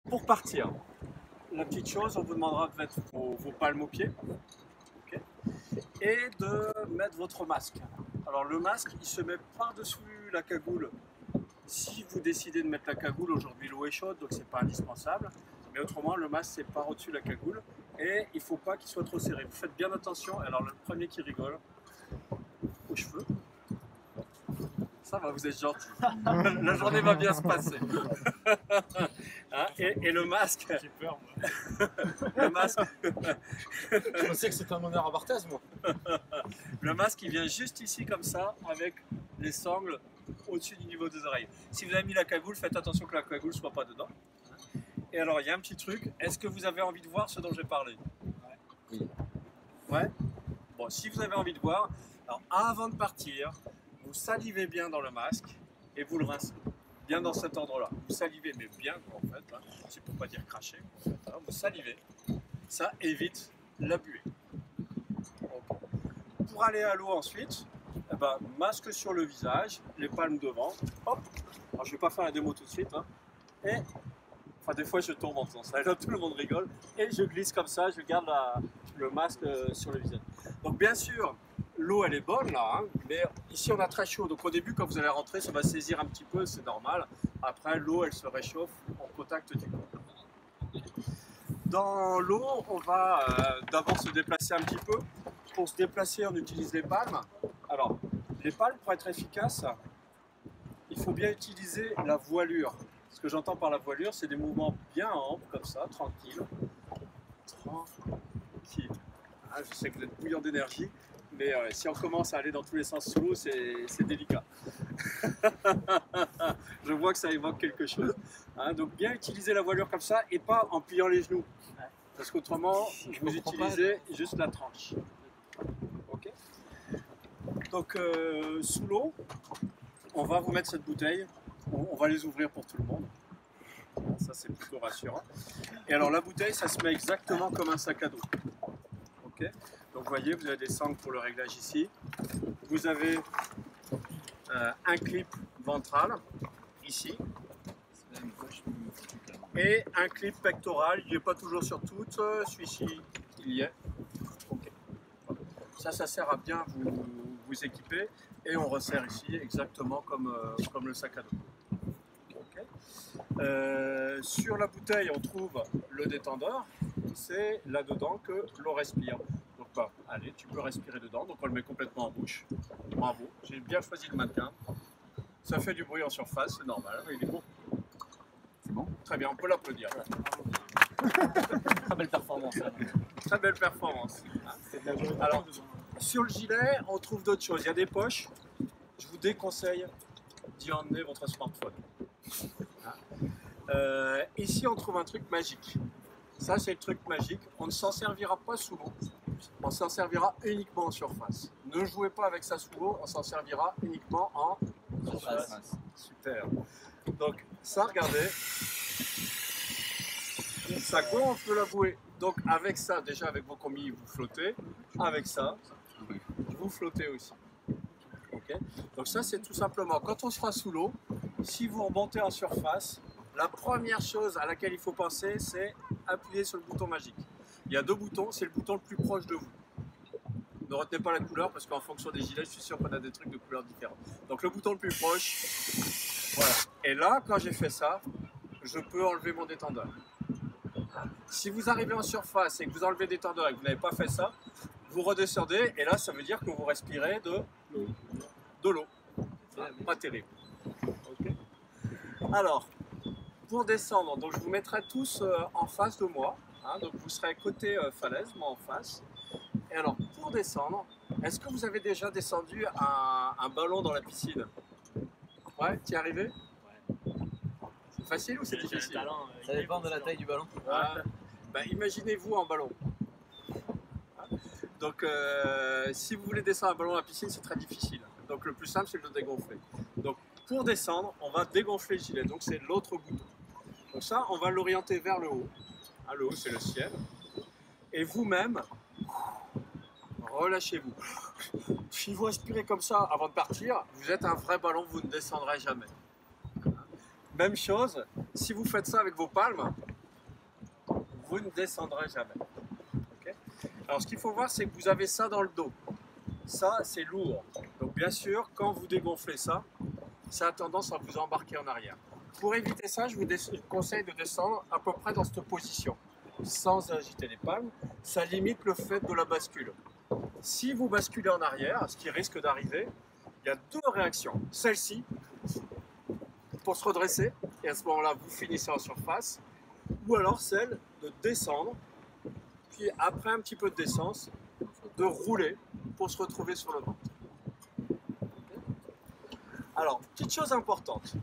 Pour partir, la petite chose, on vous demandera de mettre vos palmes aux pieds, okay, et de mettre votre masque. Alors le masque, il se met par-dessus la cagoule. Si vous décidez de mettre la cagoule, aujourd'hui l'eau est chaude, donc c'est pas indispensable. Mais autrement, le masque c'est par au-dessus de la cagoule et il faut pas qu'il soit trop serré. Vous faites bien attention. Alors le premier qui rigole, aux cheveux. Ça va, vous êtes gentil. La journée va bien se passer. Hein, et le masque. J'ai peur, moi. Le masque. Je pensais que c'était un honneur à Barthez, moi. Le masque, il vient juste ici comme ça, avec les sangles au-dessus du niveau des oreilles. Si vous avez mis la cagoule, faites attention que la cagoule ne soit pas dedans. Et alors, il y a un petit truc. Est-ce que vous avez envie de voir ce dont j'ai parlé? Oui. Ouais. Bon, si vous avez envie de voir, alors avant de partir, vous salivez bien dans le masque et vous le rincez. Bien dans cet endroit-là. Vous salivez, mais bien en fait. Hein. C'est pour pas dire cracher. En fait, hein. Vous salivez. Ça évite la buée. Okay. Pour aller à l'eau ensuite, eh ben, masque sur le visage, les palmes devant. Hop. Alors je vais pas faire la démo tout de suite. Hein. Et enfin des fois je tombe en faisant ça. Et là tout le monde rigole. Et je glisse comme ça. Je garde le masque sur le visage. Donc bien sûr. L'eau elle est bonne là, hein, mais ici on a très chaud, donc au début quand vous allez rentrer ça va saisir un petit peu, c'est normal. Après l'eau elle se réchauffe au contact du corps. Dans l'eau on va d'abord se déplacer un petit peu. Pour se déplacer on utilise les palmes. Alors les palmes pour être efficaces, il faut bien utiliser la voilure. Ce que j'entends par la voilure c'est des mouvements bien amples comme ça, tranquille. Tranquille. Ah, je sais que vous êtes bouillant d'énergie. Mais si on commence à aller dans tous les sens sous l'eau, c'est délicat. Je vois que ça évoque quelque chose. Hein, donc bien utiliser la voilure comme ça et pas en pliant les genoux. Parce qu'autrement, vous utilisez juste la tranche. Okay. Donc sous l'eau, on va vous mettre cette bouteille. On va les ouvrir pour tout le monde. Ça c'est plutôt rassurant. Et alors la bouteille, ça se met exactement comme un sac à dos. Okay. Donc vous voyez, vous avez des sangles pour le réglage ici. Vous avez un clip ventral ici. Et un clip pectoral. Il n'est pas toujours sur toutes. Celui-ci, il y est. Okay. Ça sert à bien vous équiper. Et on resserre ici exactement comme le sac à dos. Okay. Sur la bouteille, on trouve le détendeur. C'est là-dedans que l'on respire. Donc allez, tu peux respirer dedans, donc on le met complètement en bouche. Bravo, j'ai bien choisi le mannequin. Ça fait du bruit en surface, c'est normal, il est beau. C'est bon? Très bien, on peut l'applaudir. Très belle performance. Très belle performance. Alors, sur le gilet, on trouve d'autres choses. Il y a des poches. Je vous déconseille d'y emmener votre smartphone. Ici, on trouve un truc magique. Ça, c'est le truc magique. On ne s'en servira pas sous l'eau. On s'en servira uniquement en surface. Ne jouez pas avec ça sous l'eau. On s'en servira uniquement en surface. Super. Donc, ça, regardez. Ça gonfle la bouée. Donc, avec ça, déjà avec vos commis, vous flottez. Avec ça, vous flottez aussi. Okay. Donc, ça, c'est tout simplement quand on sera sous l'eau, si vous remontez en surface, la première chose à laquelle il faut penser, c'est appuyer sur le bouton magique. Il y a deux boutons, c'est le bouton le plus proche de vous. Ne retenez pas la couleur parce qu'en fonction des gilets, je suis sûr qu'on a des trucs de couleurs différentes. Donc le bouton le plus proche, voilà. Et là, quand j'ai fait ça, je peux enlever mon détendeur. Si vous arrivez en surface et que vous enlevez le détendeur et que vous n'avez pas fait ça, vous redescendez et là, ça veut dire que vous respirez de l'eau. Pas terrible. Okay. Alors, pour descendre, donc je vous mettrai tous en face de moi, hein, donc vous serez côté falaise, moi en face. Et alors pour descendre, est-ce que vous avez déjà descendu un ballon dans la piscine? Ouais, tu y es arrivé? Ouais. C'est facile ou c'est difficile? Ça dépend de la taille du ballon. Ben, imaginez-vous en ballon. Donc si vous voulez descendre un ballon dans la piscine, c'est très difficile. Donc le plus simple, c'est de le dégonfler. Donc pour descendre, on va dégonfler le gilet, donc c'est l'autre bouton. Donc ça, on va l'orienter vers le haut. Ah, le haut, c'est le ciel. Et vous-même, relâchez-vous. Si vous respirez comme ça avant de partir, vous êtes un vrai ballon, vous ne descendrez jamais. Même chose, si vous faites ça avec vos palmes, vous ne descendrez jamais. Okay. Alors ce qu'il faut voir, c'est que vous avez ça dans le dos. Ça, c'est lourd. Donc bien sûr, quand vous dégonflez ça, ça a tendance à vous embarquer en arrière. Pour éviter ça, je vous conseille de descendre à peu près dans cette position, sans agiter les palmes. Ça limite le fait de la bascule. Si vous basculez en arrière, ce qui risque d'arriver, il y a deux réactions. Celle-ci, pour se redresser, et à ce moment-là, vous finissez en surface, ou alors celle de descendre, puis après un petit peu de descente, de rouler pour se retrouver sur le ventre. Alors, petite chose importante,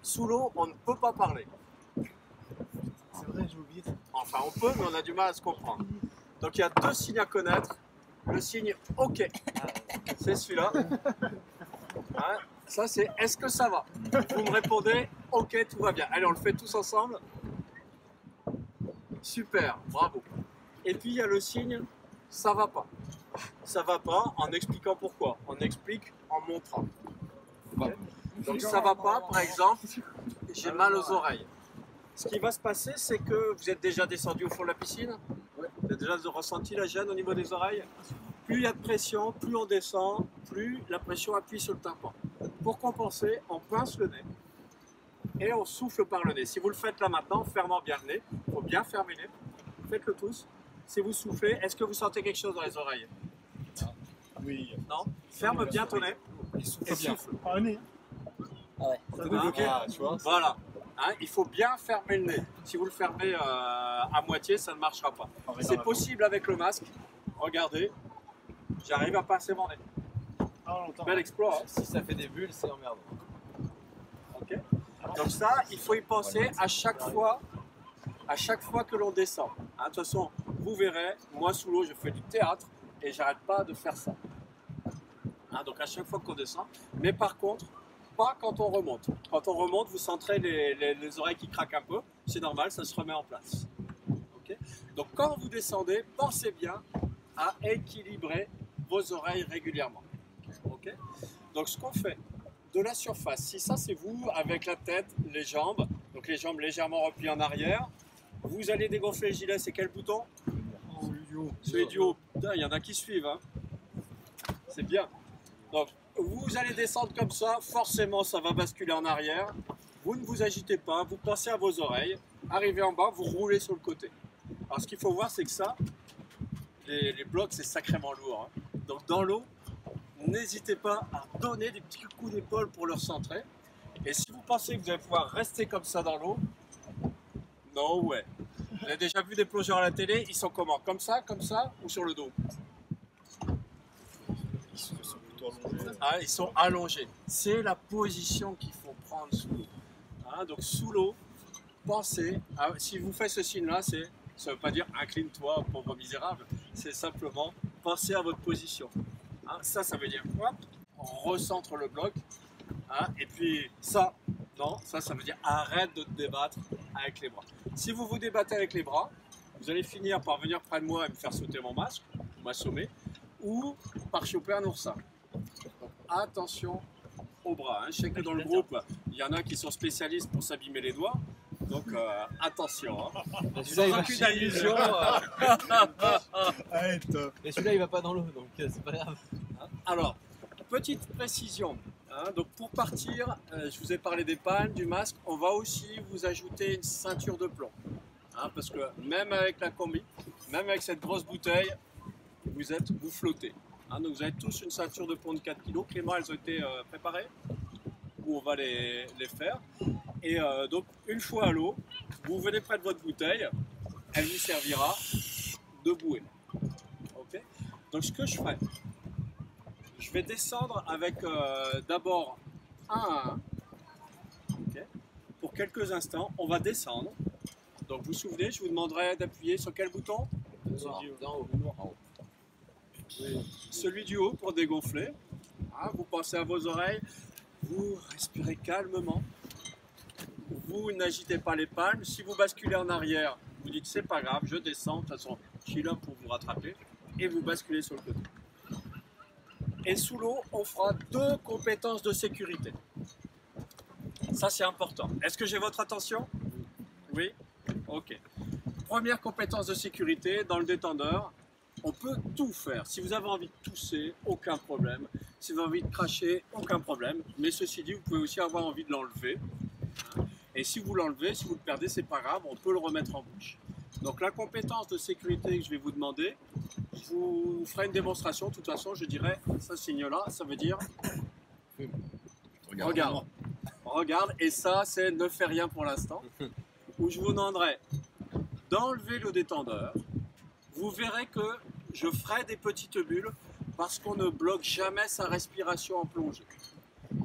sous l'eau, on ne peut pas parler. C'est vrai, j'ai oublié ça. Enfin, on peut, mais on a du mal à se comprendre. Donc, il y a deux signes à connaître. Le signe OK, c'est celui-là. Hein, ça, c'est est-ce que ça va? Vous me répondez OK, tout va bien. Allez, on le fait tous ensemble. Super, bravo. Et puis, il y a le signe ça va pas. Ça va pas en expliquant pourquoi. On explique en montrant. Okay. Donc, ça va pas, par exemple, j'ai mal aux oreilles. Ce qui va se passer, c'est que vous êtes déjà descendu au fond de la piscine. Vous avez déjà ressenti la gêne au niveau des oreilles. Plus il y a de pression, plus on descend, plus la pression appuie sur le tympan. Pour compenser, on pince le nez et on souffle par le nez. Si vous le faites là maintenant, fermant bien le nez, il faut bien fermer le nez. Faites-le tous. Si vous soufflez, est-ce que vous sentez quelque chose dans les oreilles? Oui. Non? Ferme bien ton nez et souffle. Ah, le nez. Ah ouais. Ça débloqué. Ah, Tu vois. voilà. Hein, il faut bien fermer le nez. Si vous le fermez à moitié, ça ne marchera pas. C'est possible avec le masque. Regardez, j'arrive à passer mon nez. Bel exploit. Hein. Si ça fait des bulles, c'est emmerdant. Okay. Donc ça, il faut y penser à chaque fois que l'on descend. Hein, de toute façon, vous verrez, moi sous l'eau, je fais du théâtre et j'arrête pas de faire ça. Hein, donc à chaque fois qu'on descend. Mais par contre, pas quand on remonte. Quand on remonte, vous sentirez les oreilles qui craquent un peu. C'est normal, ça se remet en place. Okay. Donc quand vous descendez, pensez bien à équilibrer vos oreilles régulièrement. Okay. Donc ce qu'on fait de la surface, si ça c'est vous avec la tête, les jambes, donc les jambes légèrement repliées en arrière, vous allez dégonfler le gilet, c'est quel bouton? Celui du haut. Putain, il y en a qui suivent. Hein. C'est bien. Donc vous allez descendre comme ça, forcément ça va basculer en arrière. Vous ne vous agitez pas, vous pensez à vos oreilles. Arrivez en bas, vous roulez sur le côté. Alors ce qu'il faut voir, c'est que ça, les blocs, c'est sacrément lourd. Hein. Donc dans l'eau, n'hésitez pas à donner des petits coups d'épaule pour le recentrer. Et si vous pensez que vous allez pouvoir rester comme ça dans l'eau, no way. Vous avez déjà vu des plongeurs à la télé, ils sont comment? Comme ça ou sur le dos? Ah, ils sont allongés. C'est la position qu'il faut prendre sous l'eau. Hein, donc sous l'eau, pensez, si vous faites ce signe-là, ça ne veut pas dire incline-toi, pauvre misérable, c'est simplement pensez à votre position. Hein, ça veut dire hop, on recentre le bloc. Hein, et puis ça, non, ça veut dire arrête de te débattre avec les bras. Si vous vous débattez avec les bras, vous allez finir par venir près de moi et me faire sauter mon masque, m'assommer, ou par choper un oursin. Donc, attention aux bras. Hein. Je sais que dans le groupe, il y en a qui sont spécialistes pour s'abîmer les doigts. Donc attention. Hein. Celui-là, il va Aucune chier. allusion. Et celui-là, il va pas dans l'eau, donc c'est pas grave. Alors, petite précision. Hein, donc pour partir, je vous ai parlé des palmes, du masque. On va aussi vous ajouter une ceinture de plomb. Hein, parce que même avec la combi, même avec cette grosse bouteille, vous flottez. Hein, donc vous avez tous une ceinture de plomb de 4 kg. Clément, elles ont été préparées. Où on va les faire. Et donc une fois à l'eau, vous venez près de votre bouteille, elle vous servira de bouée. Okay. Donc ce que je ferai, je vais descendre avec d'abord 1 à 1. Okay. Pour quelques instants, on va descendre. Donc vous vous souvenez, je vous demanderai d'appuyer sur quel bouton? Celui du haut pour dégonfler. Hein, vous pensez à vos oreilles, vous respirez calmement. Vous n'agitez pas les palmes. Si vous basculez en arrière, vous dites c'est pas grave, je descends. De toute façon, je suis là pour vous rattraper. Et vous basculez sur le côté. Et sous l'eau, on fera 2 compétences de sécurité. Ça, c'est important. Est-ce que j'ai votre attention? Oui? Ok. Première compétence de sécurité dans le détendeur, on peut tout faire. Si vous avez envie de tousser, aucun problème. Si vous avez envie de cracher, aucun problème. Mais ceci dit, vous pouvez aussi avoir envie de l'enlever. Et si vous l'enlevez, si vous le perdez, c'est pas grave, on peut le remettre en bouche. Donc la compétence de sécurité que je vais vous demander, je vous ferai une démonstration. De toute façon, je dirais, ce signe-là, ça veut dire regarde. Regarde, et ça, c'est ne fais rien pour l'instant. Où je vous demanderai d'enlever le détendeur. Vous verrez que je ferai des petites bulles parce qu'on ne bloque jamais sa respiration en plongée.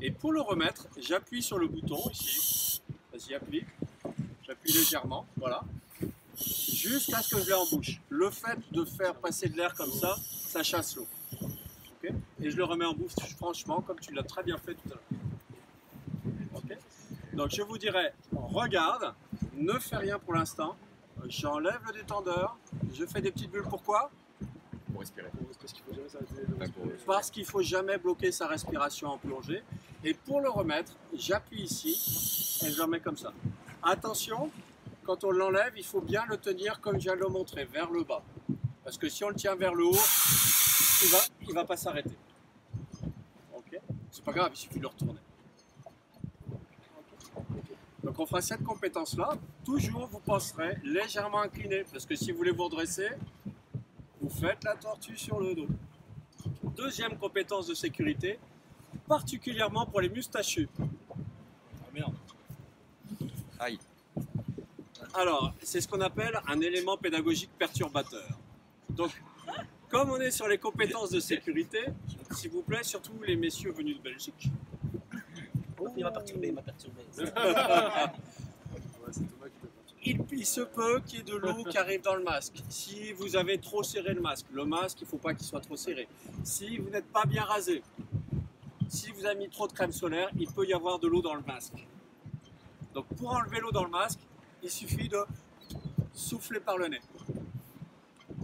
Et pour le remettre, j'appuie sur le bouton ici. Vas-y, appuie. J'appuie légèrement, voilà. Jusqu'à ce que je l'ai en bouche. Le fait de faire passer de l'air comme ça chasse l'eau. Okay, et je le remets en bouche franchement, comme tu l'as très bien fait tout à l'heure. Okay, donc je vous dirais, regarde, ne fais rien pour l'instant. J'enlève le détendeur, je fais des petites bulles. Pourquoi? Pour respirer. Parce qu'il ne faut jamais bloquer sa respiration en plongée. Et pour le remettre, j'appuie ici et je le remets comme ça. Attention, quand on l'enlève, il faut bien le tenir comme je viens de le montrer, vers le bas. Parce que si on le tient vers le haut, il va pas s'arrêter. Ok, c'est pas grave, il suffit de le retourner. Donc on fera cette compétence-là. Toujours, vous penserez légèrement incliné. Parce que si vous voulez vous redresser, vous faites la tortue sur le dos. Deuxième compétence de sécurité, particulièrement pour les mustachus. Ah merde. Aïe. Alors, c'est ce qu'on appelle un élément pédagogique perturbateur. Donc, comme on est sur les compétences de sécurité, s'il vous plaît, surtout les messieurs venus de Belgique. Il m'a perturbé, Il se peut qu'il y ait de l'eau qui arrive dans le masque. Si vous avez trop serré le masque, il ne faut pas qu'il soit trop serré. Si vous n'êtes pas bien rasé, si vous avez mis trop de crème solaire, il peut y avoir de l'eau dans le masque. Donc pour enlever l'eau dans le masque, il suffit de souffler par le nez.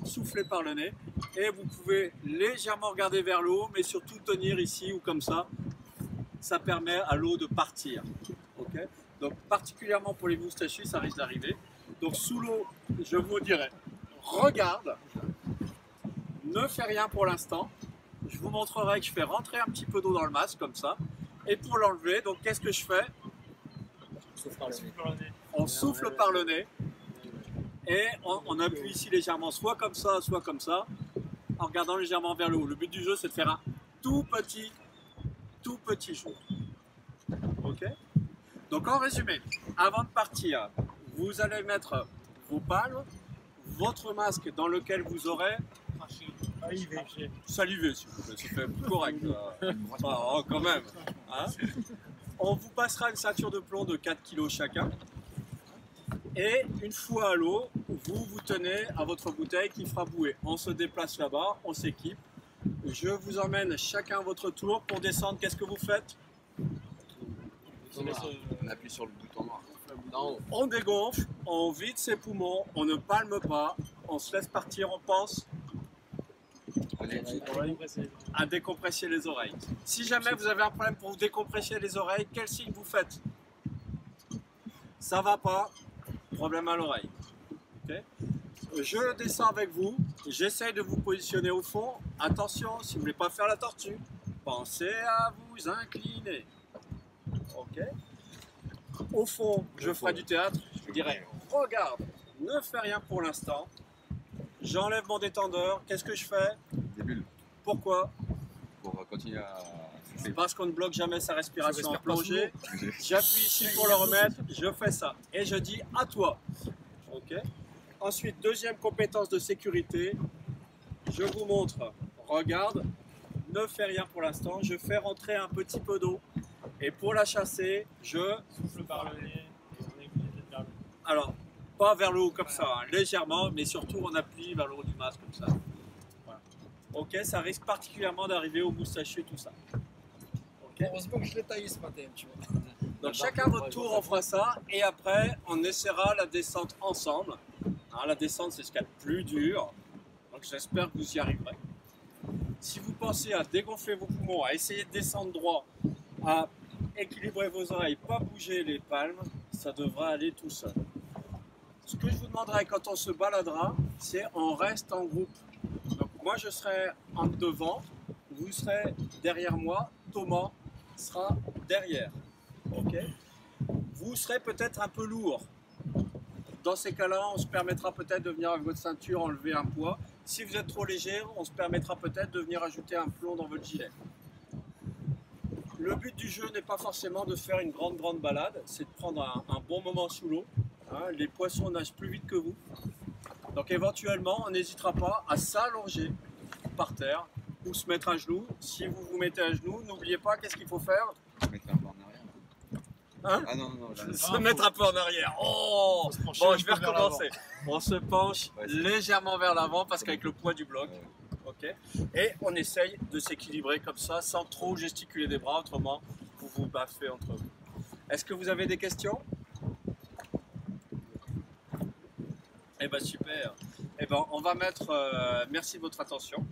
Souffler par le nez. Et vous pouvez légèrement regarder vers le haut, mais surtout tenir ici ou comme ça. Ça permet à l'eau de partir. Okay, donc particulièrement pour les moustachus, ça risque d'arriver. Donc sous l'eau, je vous dirais, regarde, ne fais rien pour l'instant. Je vous montrerai que je fais rentrer un petit peu d'eau dans le masque, comme ça. Et pour l'enlever, donc qu'est-ce que je fais? On souffle par le nez. Et on appuie ici légèrement, soit comme ça, en regardant légèrement vers le haut. Le but du jeu, c'est de faire un tout petit jour. Ok? Donc en résumé, avant de partir, vous allez mettre vos palmes, votre masque dans lequel vous aurez salivé, s'il vous plaît, ça fait plus correct. Oh, quand même. Hein, on vous passera une ceinture de plomb de 4 kg chacun. Et une fois à l'eau, vous tenez à votre bouteille qui fera bouée. On se déplace là-bas, on s'équipe. Je vous emmène chacun à votre tour. Pour descendre, qu'est-ce que vous faites? On appuie sur le bouton noir. On dégonfle, on vide ses poumons, on ne palme pas, on se laisse partir, on pense à décompresser les oreilles. Si jamais vous avez un problème pour vous décompresser les oreilles, quel signe vous faites? Ça va pas, problème à l'oreille. Okay, je descends avec vous, j'essaye de vous positionner au fond. Attention, si vous ne voulez pas faire la tortue, pensez à vous incliner. Ok. Au fond, je ferai du théâtre, je dirais, regarde, ne fais rien pour l'instant. J'enlève mon détendeur, qu'est-ce que je fais? Des bulles. Pourquoi? Pour continuer à souffler. Parce qu'on ne bloque jamais sa respiration en plongée. J'appuie ici pour le remettre, je fais ça. Et je dis à toi. Ok. Ensuite, deuxième compétence de sécurité, je vous montre, regarde, ne fais rien pour l'instant, je fais rentrer un petit peu d'eau. Et pour la chasser, je souffle par le nez. Alors, pas vers le haut comme ça, hein, légèrement, mais surtout on appuie vers le haut du masque comme ça. Voilà. Ok, ça risque particulièrement d'arriver au moustachu, tout ça. Okay. Heureusement que je l'ai taillé ce matin, tu vois. Donc chacun votre tour, on fera ça, et après on essaiera la descente ensemble. Alors, la descente, c'est ce qu'il y a de plus dur, donc j'espère que vous y arriverez. Si vous pensez à dégonfler vos poumons, à essayer de descendre droit, à équilibrer vos oreilles, pas bouger les palmes, ça devra aller tout seul. ce que je vous demanderai quand on se baladera, c'est on reste en groupe. Donc moi je serai en devant, vous serez derrière moi, Thomas sera derrière. Ok. Vous serez peut-être un peu lourd. Dans ces cas-là, on se permettra peut-être de venir avec votre ceinture enlever un poids. Si vous êtes trop léger, on se permettra peut-être de venir ajouter un plomb dans votre gilet. Le but du jeu n'est pas forcément de faire une grande balade, c'est de prendre un bon moment sous l'eau. Hein, les poissons nagent plus vite que vous. Donc éventuellement, on n'hésitera pas à s'allonger par terre ou se mettre à genoux. Si vous vous mettez à genoux, n'oubliez pas, qu'est-ce qu'il faut faire? Je vais mettre un peu en arrière. Hein? Ah non, non, non. Là, Se mettre un peu en arrière. Oh, Faut se pencher bon, un je vais peu vers recommencer. On se penche Ouais, c'est- légèrement vers l'avant parce qu'avec le poids du bloc. Ok. Et on essaye de s'équilibrer comme ça sans trop gesticuler des bras, autrement vous vous baffez entre vous. Est-ce que vous avez des questions? Eh ben super. Eh ben on va mettre. Merci de votre attention.